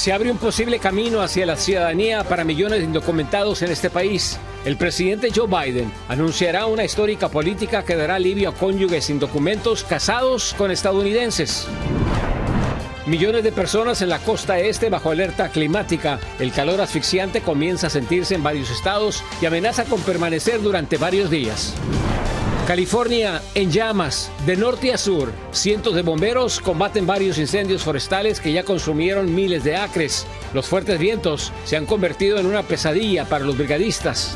Se abre un posible camino hacia la ciudadanía para millones de indocumentados en este país. El presidente Joe Biden anunciará una histórica política que dará alivio a cónyuges sin documentos casados con estadounidenses. Millones de personas en la costa este bajo alerta climática. El calor asfixiante comienza a sentirse en varios estados y amenaza con permanecer durante varios días. California en llamas, de norte a sur. Cientos de bomberos combaten varios incendios forestales que ya consumieron miles de acres. Los fuertes vientos se han convertido en una pesadilla para los brigadistas.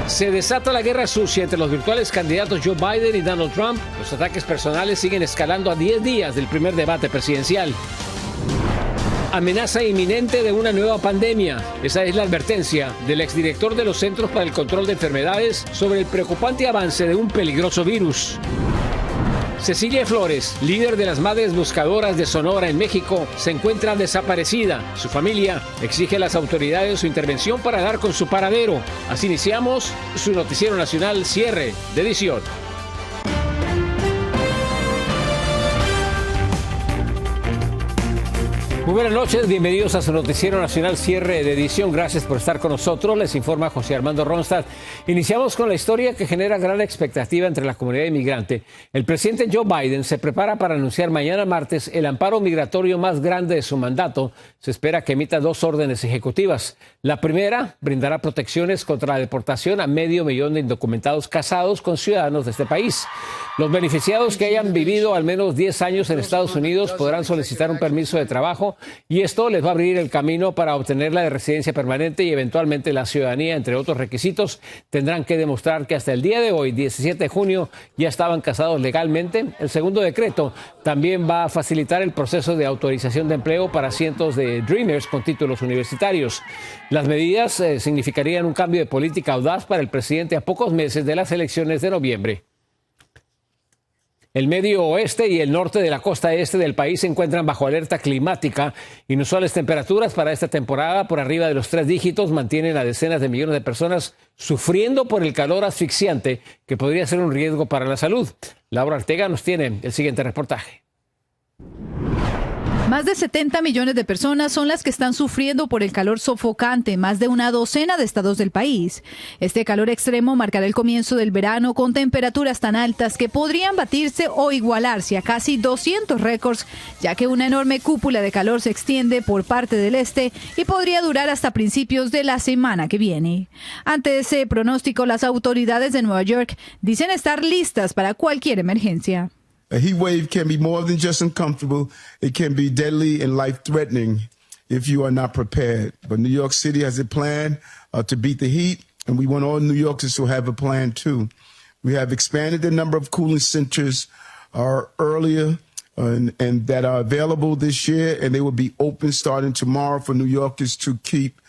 Se desata la guerra sucia entre los virtuales candidatos Joe Biden y Donald Trump. Los ataques personales siguen escalando a 10 días del primer debate presidencial. Amenaza inminente de una nueva pandemia. Esa es la advertencia del exdirector de los Centros para el Control de Enfermedades sobre el preocupante avance de un peligroso virus. Cecilia Flores, líder de las Madres Buscadoras de Sonora en México, se encuentra desaparecida. Su familia exige a las autoridades su intervención para dar con su paradero. Así iniciamos su noticiero nacional cierre de edición. Muy buenas noches, bienvenidos a su noticiero nacional cierre de edición. Gracias por estar con nosotros, les informa José Armando Ronstadt. Iniciamos con la historia que genera gran expectativa entre la comunidad inmigrante. El presidente Joe Biden se prepara para anunciar mañana martes el amparo migratorio más grande de su mandato. Se espera que emita 2 órdenes ejecutivas. La primera brindará protecciones contra la deportación a 500,000 de indocumentados casados con ciudadanos de este país. Los beneficiados que hayan vivido al menos 10 años en Estados Unidos podrán solicitar un permiso de trabajo y esto les va a abrir el camino para obtener la residencia permanente y eventualmente la ciudadanía, entre otros requisitos. Tendrán que demostrar que hasta el día de hoy, 17 de junio, ya estaban casados legalmente. El segundo decreto también va a facilitar el proceso de autorización de empleo para cientos de Dreamers con títulos universitarios. Las medidas significarían un cambio de política audaz para el presidente a pocos meses de las elecciones de noviembre. El medio oeste y el norte de la costa este del país se encuentran bajo alerta climática. Inusuales temperaturas para esta temporada por arriba de los 3 dígitos mantienen a decenas de millones de personas sufriendo por el calor asfixiante que podría ser un riesgo para la salud. Laura Ortega nos tiene el siguiente reportaje. Más de 70 millones de personas son las que están sufriendo por el calor sofocante en más de una docena de estados del país. Este calor extremo marcará el comienzo del verano con temperaturas tan altas que podrían batirse o igualarse a casi 200 récords, ya que una enorme cúpula de calor se extiende por parte del este y podría durar hasta principios de la semana que viene. Ante ese pronóstico, las autoridades de Nueva York dicen estar listas para cualquier emergencia. A heat wave can be more than just uncomfortable. It can be deadly and life-threatening if you are not prepared. But New York City has a plan to beat the heat, and we want all New Yorkers to have a plan too. We have expanded the number of cooling centers earlier and that are available this year, and they will be open starting tomorrow for New Yorkers to keep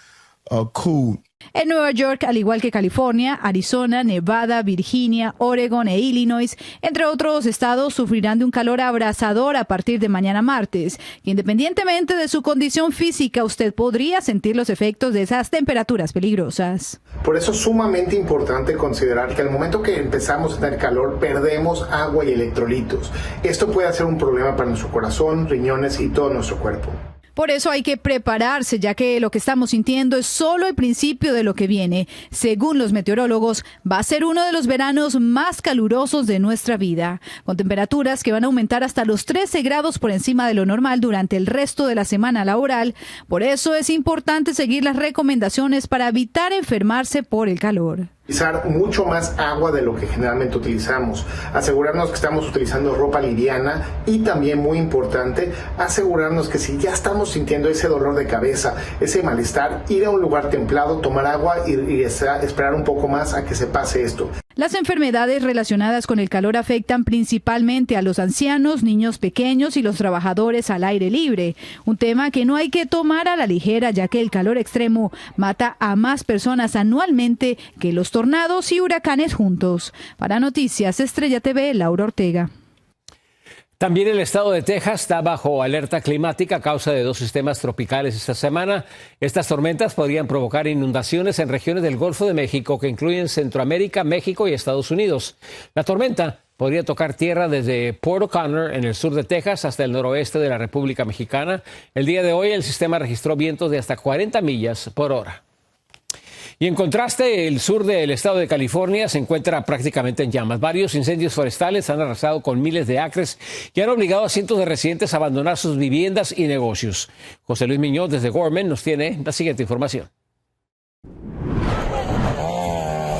cool. En Nueva York, al igual que California, Arizona, Nevada, Virginia, Oregon e Illinois, entre otros estados, sufrirán de un calor abrasador a partir de mañana martes. Independientemente de su condición física, usted podría sentir los efectos de esas temperaturas peligrosas. Por eso es sumamente importante considerar que al momento que empezamos a tener calor, perdemos agua y electrolitos. Esto puede ser un problema para nuestro corazón, riñones y todo nuestro cuerpo. Por eso hay que prepararse, ya que lo que estamos sintiendo es solo el principio de lo que viene. Según los meteorólogos, va a ser uno de los veranos más calurosos de nuestra vida, con temperaturas que van a aumentar hasta los 13 grados por encima de lo normal durante el resto de la semana laboral. Por eso es importante seguir las recomendaciones para evitar enfermarse por el calor. Utilizar mucho más agua de lo que generalmente utilizamos, asegurarnos que estamos utilizando ropa liviana y también, muy importante, asegurarnos que si ya estamos sintiendo ese dolor de cabeza, ese malestar, ir a un lugar templado, tomar agua y esperar un poco más a que se pase esto. Las enfermedades relacionadas con el calor afectan principalmente a los ancianos, niños pequeños y los trabajadores al aire libre, un tema que no hay que tomar a la ligera, ya que el calor extremo mata a más personas anualmente que los tornados y huracanes juntos. Para Noticias Estrella TV, Laura Ortega. También el estado de Texas está bajo alerta climática a causa de 2 sistemas tropicales esta semana. Estas tormentas podrían provocar inundaciones en regiones del Golfo de México que incluyen Centroamérica, México y Estados Unidos. La tormenta podría tocar tierra desde Port O'Connor, en el sur de Texas, hasta el noroeste de la República Mexicana. El día de hoy el sistema registró vientos de hasta 40 millas por hora. Y en contraste, el sur del estado de California se encuentra prácticamente en llamas. Varios incendios forestales han arrasado con miles de acres y han obligado a cientos de residentes a abandonar sus viviendas y negocios. José Luis Muñoz desde Gorman nos tiene la siguiente información.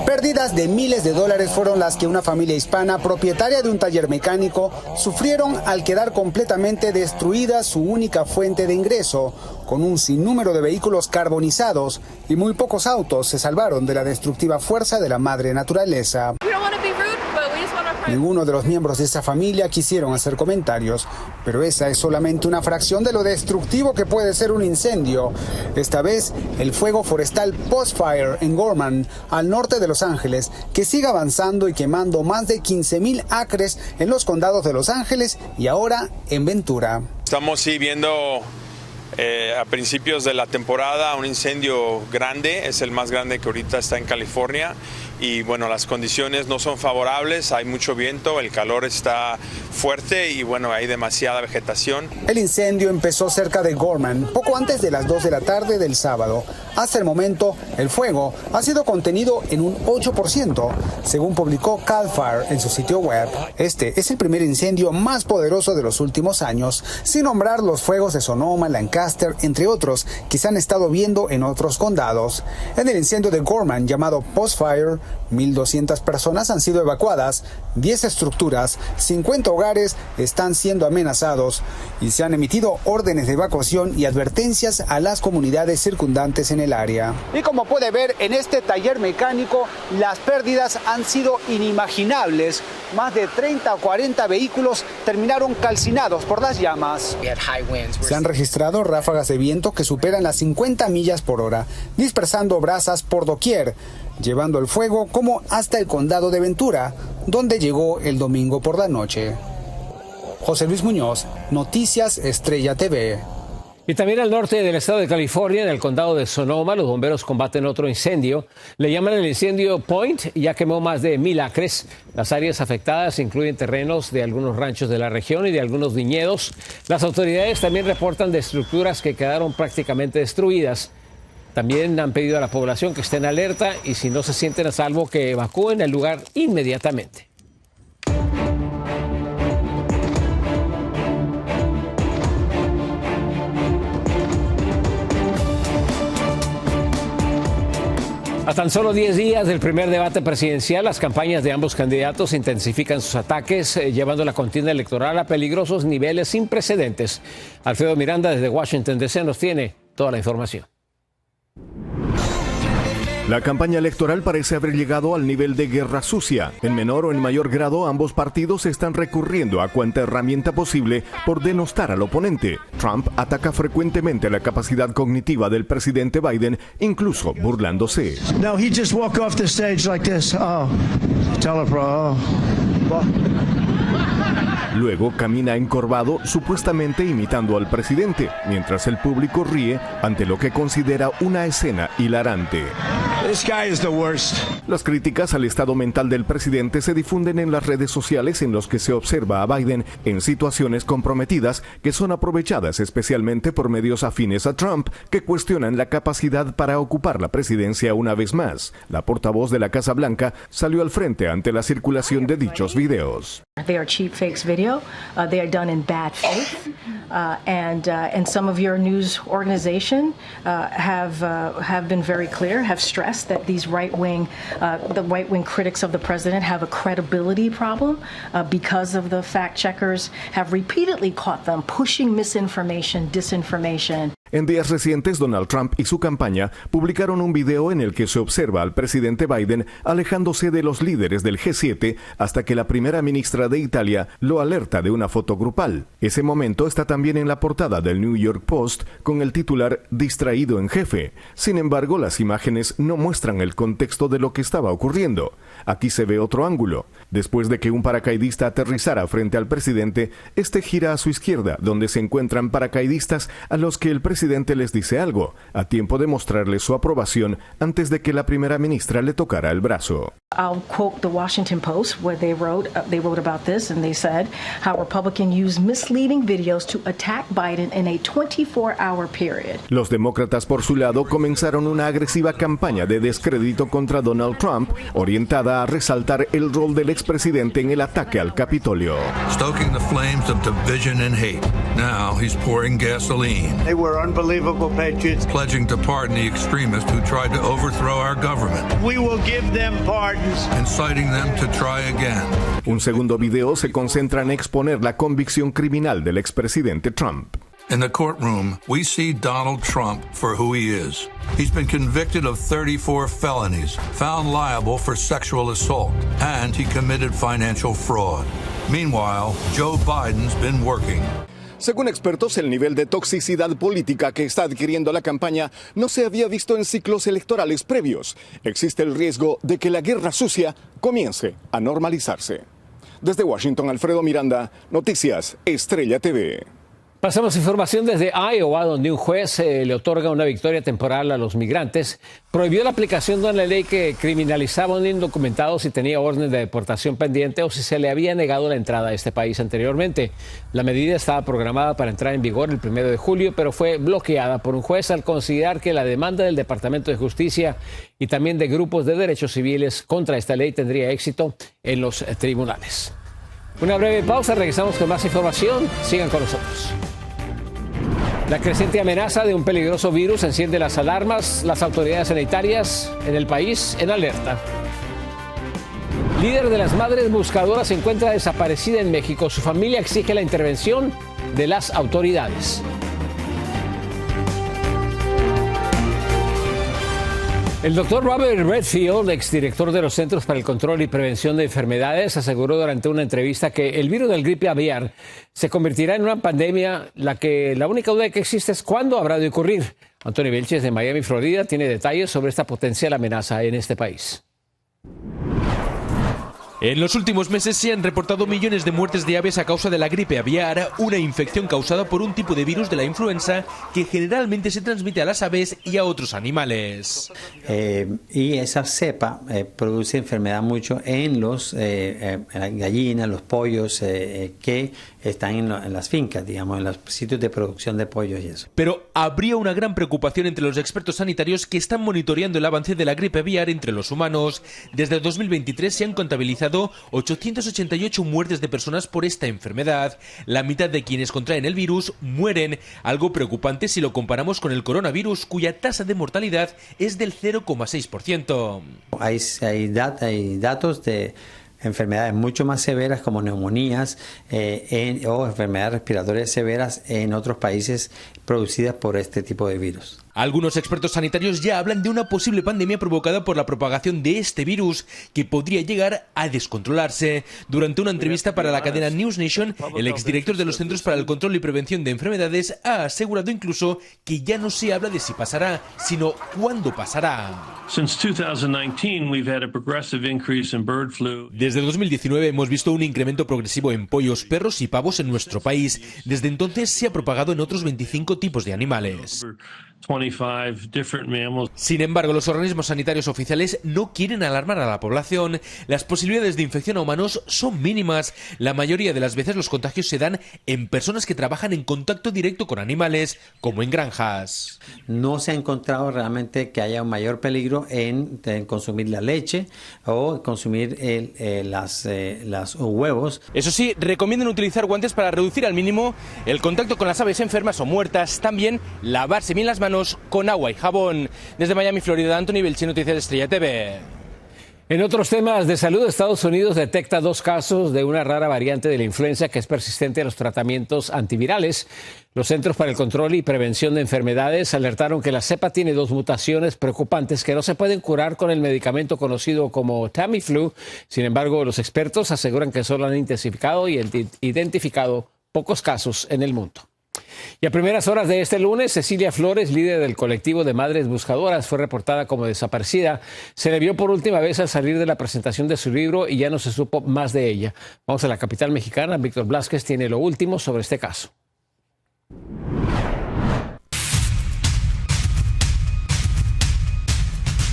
Pérdidas de miles de dólares fueron las que una familia hispana, propietaria de un taller mecánico, sufrieron al quedar completamente destruida su única fuente de ingreso, con un sinnúmero de vehículos carbonizados, y muy pocos autos se salvaron de la destructiva fuerza de la madre naturaleza. Ninguno de los miembros de esa familia quisieron hacer comentarios, pero esa es solamente una fracción de lo destructivo que puede ser un incendio. Esta vez, el fuego forestal Post-Fire en Gorman, al norte de Los Ángeles, que sigue avanzando y quemando más de 15,000 acres en los condados de Los Ángeles y ahora en Ventura. Estamos viendo a principios de la temporada un incendio grande, es el más grande que ahorita está en California. Y bueno, las condiciones no son favorables, hay mucho viento, el calor está fuerte y bueno, hay demasiada vegetación. El incendio empezó cerca de Gorman, poco antes de las 2 de la tarde del sábado. Hasta el momento, el fuego ha sido contenido en un 8%, según publicó CAL FIRE en su sitio web. Este es el primer incendio más poderoso de los últimos años, sin nombrar los fuegos de Sonoma, Lancaster, entre otros, que se han estado viendo en otros condados. En el incendio de Gorman, llamado Post-Fire, 1,200 personas han sido evacuadas, 10 estructuras, 50 hogares están siendo amenazados y se han emitido órdenes de evacuación y advertencias a las comunidades circundantes en el área. Y como puede ver en este taller mecánico, las pérdidas han sido inimaginables. Más de 30 o 40 vehículos terminaron calcinados por las llamas. Se han registrado ráfagas de viento que superan las 50 millas por hora, dispersando brasas por doquier, llevando el fuego como hasta el condado de Ventura, donde llegó el domingo por la noche. José Luis Muñoz, Noticias Estrella TV. Y también al norte del estado de California, en el condado de Sonoma, los bomberos combaten otro incendio. Le llaman el incendio Point, ya quemó más de 1,000 acres. Las áreas afectadas incluyen terrenos de algunos ranchos de la región y de algunos viñedos. Las autoridades también reportan de estructuras que quedaron prácticamente destruidas. También han pedido a la población que esté en alerta y si no se sienten a salvo que evacúen el lugar inmediatamente. A tan solo 10 días del primer debate presidencial, las campañas de ambos candidatos intensifican sus ataques, llevando la contienda electoral a peligrosos niveles sin precedentes. Alfredo Miranda desde Washington, D.C. nos tiene toda la información. La campaña electoral parece haber llegado al nivel de guerra sucia. En menor o en mayor grado, ambos partidos están recurriendo a cuanta herramienta posible por denostar al oponente. Trump ataca frecuentemente la capacidad cognitiva del presidente Biden, incluso burlándose. No, he just walked off the stage like this. Luego camina encorvado, supuestamente imitando al presidente, mientras el público ríe ante lo que considera una escena hilarante. This guy is the worst. Las críticas al estado mental del presidente se difunden en las redes sociales en los que se observa a Biden en situaciones comprometidas que son aprovechadas especialmente por medios afines a Trump que cuestionan la capacidad para ocupar la presidencia una vez más. La portavoz de la Casa Blanca salió al frente ante la circulación de dichos videos. They are cheap fakes video. They are done in bad faith, and some of your news organization have been very clear, have stressed that these the right-wing critics of the president have a credibility problem because of the fact checkers have repeatedly caught them pushing misinformation, disinformation. En días recientes, Donald Trump y su campaña publicaron un video en el que se observa al presidente Biden alejándose de los líderes del G7 hasta que la primera ministra de Italia lo alerta de una foto grupal. Ese momento está también en la portada del New York Post con el titular "Distraído en jefe". Sin embargo, las imágenes no muestran el contexto de lo que estaba ocurriendo. Aquí se ve otro ángulo. Después de que un paracaidista aterrizara frente al presidente, este gira a su izquierda, donde se encuentran paracaidistas a los que el presidente presidente les dice algo, a tiempo de mostrarle su aprobación antes de que la primera ministra le tocara el brazo. I'll quote the Washington Post, where they wrote about this, and they said how Republicans use misleading videos to attack Biden in a 24-hour period. Los demócratas, por su lado, comenzaron una agresiva campaña de descrédito contra Donald Trump, orientada a resaltar el rol del expresidente en el ataque al Capitolio. Stoking the flames of division and hate. Now he's pouring gasoline. They were unbelievable patriots. Pledging to pardon the extremists who tried to overthrow our government. We will give them pardons. Inciting them to try again. Un segundo video se concentra en exponer la convicción criminal del expresidente Trump. In the courtroom, we see Donald Trump for who he is. He's been convicted of 34 felonies, found liable for sexual assault, and he committed financial fraud. Meanwhile, Joe Biden's been working. Según expertos, el nivel de toxicidad política que está adquiriendo la campaña no se había visto en ciclos electorales previos. Existe el riesgo de que la guerra sucia comience a normalizarse. Desde Washington, Alfredo Miranda, Noticias Estrella TV. Pasamos información desde Iowa, donde un juez le otorga una victoria temporal a los migrantes. Prohibió la aplicación de una ley que criminalizaba a un indocumentado si tenía orden de deportación pendiente o si se le había negado la entrada a este país anteriormente. La medida estaba programada para entrar en vigor el 1 de julio, pero fue bloqueada por un juez al considerar que la demanda del Departamento de Justicia y también de grupos de derechos civiles contra esta ley tendría éxito en los tribunales. Una breve pausa, regresamos con más información. Sigan con nosotros. La creciente amenaza de un peligroso virus enciende las alarmas. Las autoridades sanitarias en el país en alerta. Líder de las Madres Buscadoras se encuentra desaparecida en México. Su familia exige la intervención de las autoridades. El doctor Robert Redfield, exdirector de los Centros para el Control y Prevención de Enfermedades, aseguró durante una entrevista que el virus del gripe aviar se convertirá en una pandemia, la única duda que existe es cuándo habrá de ocurrir. Antonio Vilches de Miami, Florida, tiene detalles sobre esta potencial amenaza en este país. En los últimos meses se han reportado millones de muertes de aves a causa de la gripe aviar, una infección causada por un tipo de virus de la influenza que generalmente se transmite a las aves y a otros animales. Y esa cepa produce enfermedad mucho en las gallinas, los pollos que están en las fincas, digamos, en los sitios de producción de pollos y eso. Pero habría una gran preocupación entre los expertos sanitarios que están monitoreando el avance de la gripe aviar entre los humanos. Desde 2023 se han contabilizado 888 muertes de personas por esta enfermedad. La mitad de quienes contraen el virus mueren, algo preocupante si lo comparamos con el coronavirus, cuya tasa de mortalidad es del 0,6%. Hay datos de enfermedades mucho más severas como neumonías o enfermedades respiratorias severas en otros países producidas por este tipo de virus. Algunos expertos sanitarios ya hablan de una posible pandemia provocada por la propagación de este virus que podría llegar a descontrolarse. Durante una entrevista para la cadena News Nation, el exdirector de los Centros para el Control y Prevención de Enfermedades ha asegurado incluso que ya no se habla de si pasará, sino cuándo pasará. Desde 2019 hemos visto un incremento progresivo en pollos, perros y pavos en nuestro país. Desde entonces se ha propagado en otros 25 tipos de animales. Sin embargo, los organismos sanitarios oficiales no quieren alarmar a la población. Las posibilidades de infección a humanos son mínimas. La mayoría de las veces los contagios se dan en personas que trabajan en contacto directo con animales, como en granjas. No se ha encontrado realmente que haya un mayor peligro en consumir la leche o consumir los huevos. Eso sí, recomiendan utilizar guantes para reducir al mínimo el contacto con las aves enfermas o muertas. También lavarse bien las manos con agua y jabón. Desde Miami, Florida, Anthony Belchi, Noticias Estrella TV. En otros temas de salud, Estados Unidos detecta 2 casos de una rara variante de la influenza que es persistente a los tratamientos antivirales. Los Centros para el Control y Prevención de Enfermedades alertaron que la cepa tiene 2 mutaciones preocupantes que no se pueden curar con el medicamento conocido como Tamiflu. Sin embargo, los expertos aseguran que solo han intensificado y identificado pocos casos en el mundo. Y a primeras horas de este lunes, Cecilia Flores, líder del colectivo de Madres Buscadoras, fue reportada como desaparecida. Se le vio por última vez al salir de la presentación de su libro y ya no se supo más de ella. Vamos a la capital mexicana. Víctor Blázquez tiene lo último sobre este caso.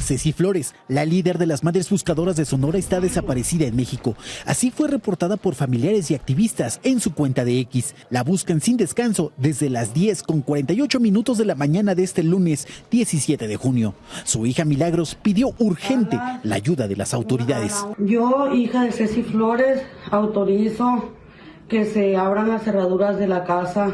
Ceci Flores, la líder de las Madres Buscadoras de Sonora, está desaparecida en México. Así fue reportada por familiares y activistas en su cuenta de X. La buscan sin descanso desde las 10:48 de la mañana de este lunes 17 de junio. Su hija Milagros pidió urgente la ayuda de las autoridades. Yo, hija de Ceci Flores, autorizo que se abran las cerraduras de la casa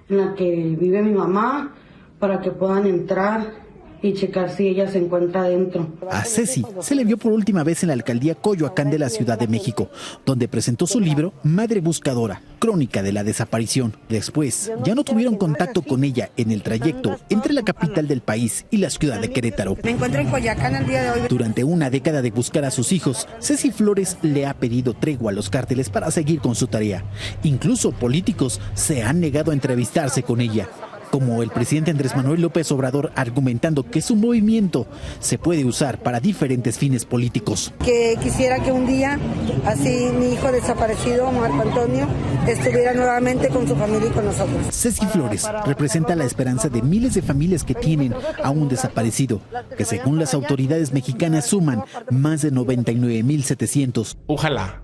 en la que vive mi mamá para que puedan entrar y checar si ella se encuentra dentro. A Ceci se le vio por última vez en la alcaldía Coyoacán de la Ciudad de México, donde presentó su libro Madre Buscadora, crónica de la desaparición. Después, ya no tuvieron contacto con ella en el trayecto entre la capital del país y la ciudad de Querétaro. Me encuentro en Coyoacán el día de hoy. Durante una década de buscar a sus hijos, Ceci Flores le ha pedido tregua a los cárteles para seguir con su tarea. Incluso políticos se han negado a entrevistarse con ella, como el presidente Andrés Manuel López Obrador, argumentando que su movimiento se puede usar para diferentes fines políticos. Que quisiera que un día, así mi hijo desaparecido, Marco Antonio, estuviera nuevamente con su familia y con nosotros. Ceci Flores representa la esperanza de miles de familias que tienen a un desaparecido, que según las autoridades mexicanas suman más de 99,700. Ojalá,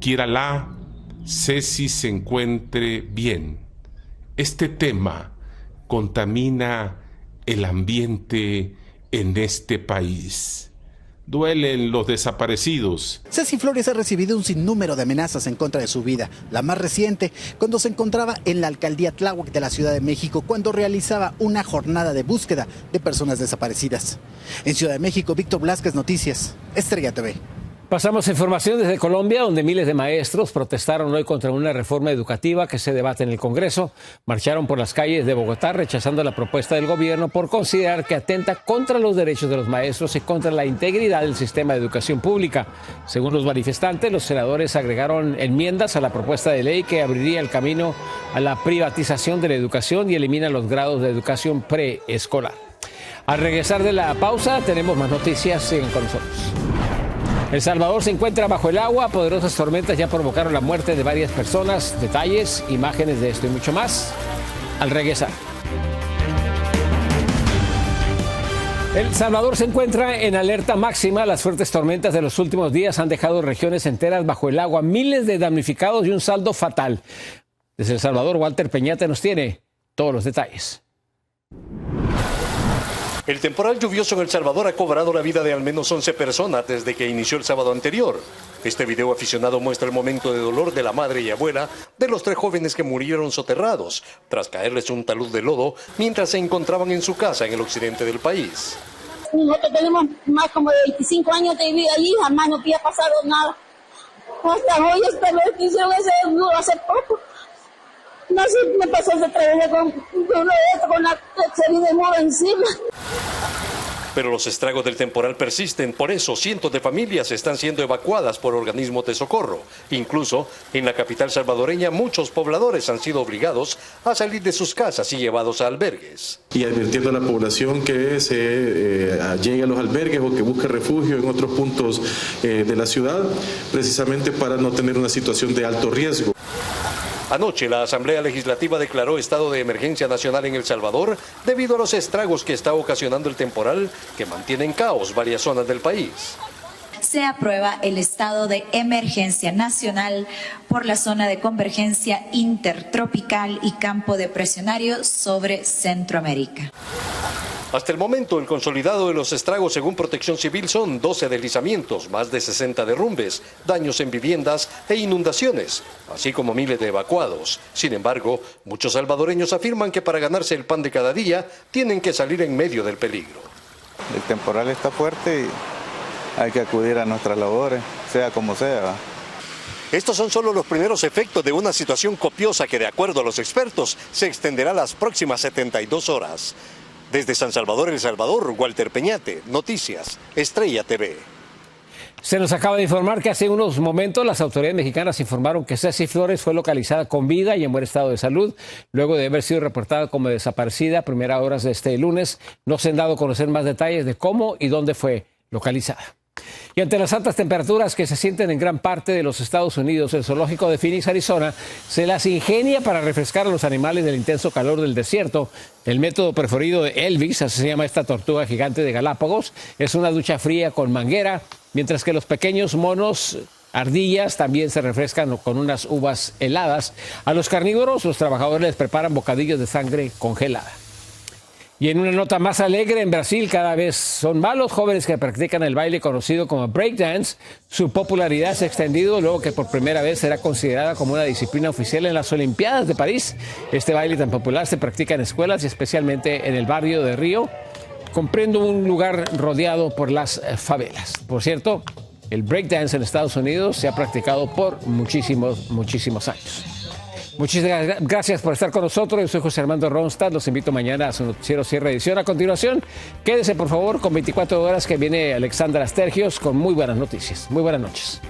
quiérala, Ceci se encuentre bien. Este tema contamina el ambiente en este país. Duelen los desaparecidos. Ceci Flores ha recibido un sinnúmero de amenazas en contra de su vida. La más reciente, cuando se encontraba en la alcaldía Tláhuac de la Ciudad de México, cuando realizaba una jornada de búsqueda de personas desaparecidas. En Ciudad de México, Víctor Blasquez, Noticias, Estrella TV. Pasamos a información desde Colombia, donde miles de maestros protestaron hoy contra una reforma educativa que se debate en el Congreso. Marcharon por las calles de Bogotá rechazando la propuesta del gobierno por considerar que atenta contra los derechos de los maestros y contra la integridad del sistema de educación pública. Según los manifestantes, los senadores agregaron enmiendas a la propuesta de ley que abriría el camino a la privatización de la educación y elimina los grados de educación preescolar. Al regresar de la pausa, tenemos más noticias. Sigan con nosotros. El Salvador se encuentra bajo el agua. Poderosas tormentas ya provocaron la muerte de varias personas. Detalles, imágenes de esto y mucho más al regresar. El Salvador se encuentra en alerta máxima. Las fuertes tormentas de los últimos días han dejado regiones enteras bajo el agua, miles de damnificados y un saldo fatal. Desde El Salvador, Walter Peñate nos tiene todos los detalles. El temporal lluvioso en El Salvador ha cobrado la vida de al menos 11 personas desde que inició el sábado anterior. Este video aficionado muestra el momento de dolor de la madre y abuela de los 3 jóvenes que murieron soterrados tras caerles un talud de lodo mientras se encontraban en su casa en el occidente del país. Nosotros tenemos más como de 25 años de vida allí, jamás nos había pasado nada. Hasta hoy esta vez que hicieron ese duro hace poco. No sé, me pasó ese trabajo con la serie de moda encima. Pero los estragos del temporal persisten, por eso cientos de familias están siendo evacuadas por organismos de socorro. Incluso en la capital salvadoreña muchos pobladores han sido obligados a salir de sus casas y llevados a albergues. Y advirtiendo a la población que se llegue a los albergues o que busque refugio en otros puntos de la ciudad, precisamente para no tener una situación de alto riesgo. Anoche la Asamblea Legislativa declaró estado de emergencia nacional en El Salvador debido a los estragos que está ocasionando el temporal que mantiene en caos varias zonas del país. Se aprueba el estado de emergencia nacional por la zona de convergencia intertropical y campo depresionario sobre Centroamérica. Hasta el momento, el consolidado de los estragos según Protección Civil son 12 deslizamientos, más de 60 derrumbes, daños en viviendas e inundaciones, así como miles de evacuados. Sin embargo, muchos salvadoreños afirman que para ganarse el pan de cada día tienen que salir en medio del peligro. El temporal está fuerte y hay que acudir a nuestras labores, sea como sea. Estos son solo los primeros efectos de una situación copiosa que, de acuerdo a los expertos, se extenderá las próximas 72 horas. Desde San Salvador, El Salvador, Walter Peñate, Noticias, Estrella TV. Se nos acaba de informar que hace unos momentos las autoridades mexicanas informaron que Ceci Flores fue localizada con vida y en buen estado de salud, luego de haber sido reportada como desaparecida a primeras horas de este lunes. No se han dado a conocer más detalles de cómo y dónde fue localizada. Y ante las altas temperaturas que se sienten en gran parte de los Estados Unidos, el zoológico de Phoenix, Arizona, se las ingenia para refrescar a los animales del intenso calor del desierto. El método preferido de Elvis, así se llama esta tortuga gigante de Galápagos, es una ducha fría con manguera, mientras que los pequeños monos ardillas también se refrescan con unas uvas heladas. A los carnívoros, los trabajadores les preparan bocadillos de sangre congelada. Y en una nota más alegre, en Brasil cada vez son más los jóvenes que practican el baile conocido como breakdance. Su popularidad se ha extendido luego que por primera vez será considerada como una disciplina oficial en las Olimpiadas de París. Este baile tan popular se practica en escuelas y especialmente en el barrio de Río, comprende un lugar rodeado por las favelas. Por cierto, el breakdance en Estados Unidos se ha practicado por muchísimos años. Muchísimas gracias por estar con nosotros. Yo soy José Armando Ronstadt. Los invito mañana a su noticiero Cierre Edición. A continuación, quédese por favor con 24 horas que viene Alexandra Astergios con muy buenas noticias. Muy buenas noches.